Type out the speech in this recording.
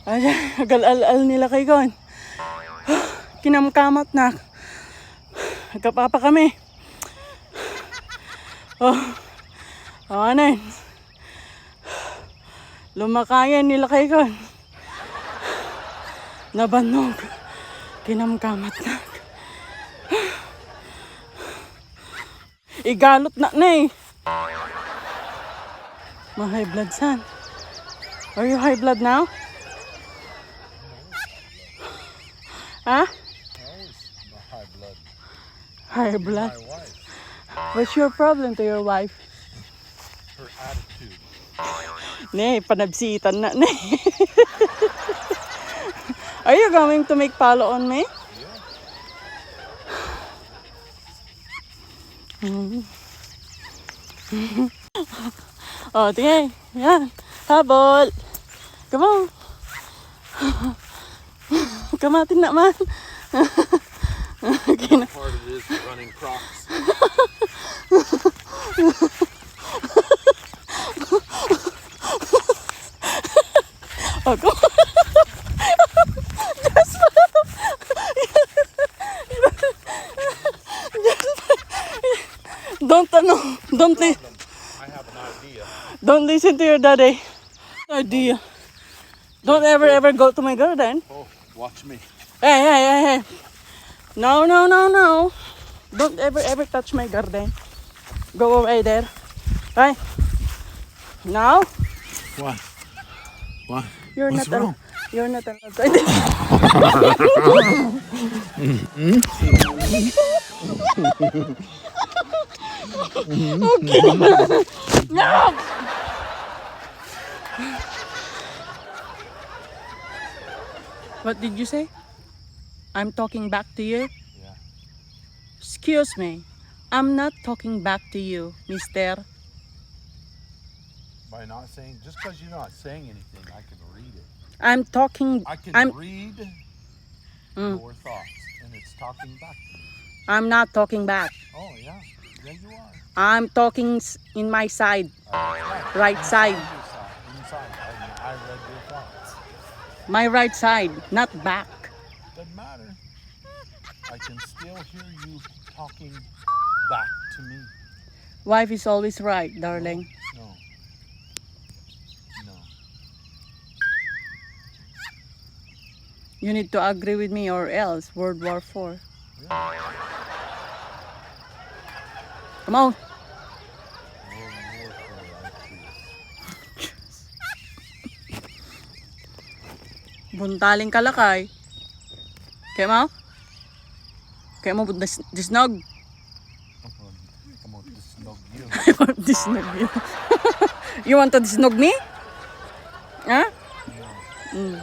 Ay, agal-al-al nila kay Gon. Kinamkamat na. Nagkapapa kami. Oh, ano yun? Lumakayan nila kay Gon. Nabanog. Kinamkamat na. Igalot na eh. Ma-high blood son. Are you high blood now? Huh? High blood. High blood? My wife. What's your problem to your wife? Her attitude. Ne, panabsitan na ne. Are you going to make palo on me? Yeah. Oh, tingay. Yan. Habol. Come on. Kamatin naman. How hard it is running crocs. Oh, come on. Don't I have an idea. don't listen to your daddy. Idea. Don't ever go to my garden. Oh, watch me. Hey. No. Don't ever touch my garden. Go away there. Hey. Now? What? What? You're What's not wrong? You're not allowed to. Okay. No! What did you say? I'm talking back to you? Yeah. Excuse me. I'm not talking back to you, mister. By not saying, just because you're not saying anything, I can read it. I'm talking. I can I'm read Mm. your thoughts, and it's talking back to me. I'm not talking back. Oh, yeah. Yeah, you are. I'm talking in my side, right side. Inside. I read your thoughts. My right side, not back. Doesn't matter. I can still hear you talking back to me. Wife is always right, darling. No. No. You need to agree with me or else World War IV. Really? Come on. Buntaling kalakay. Kaya mo? Kaya mo disnog? Come on, disnog you. I want disnog you. You want to disnog me? Huh? No. Mm.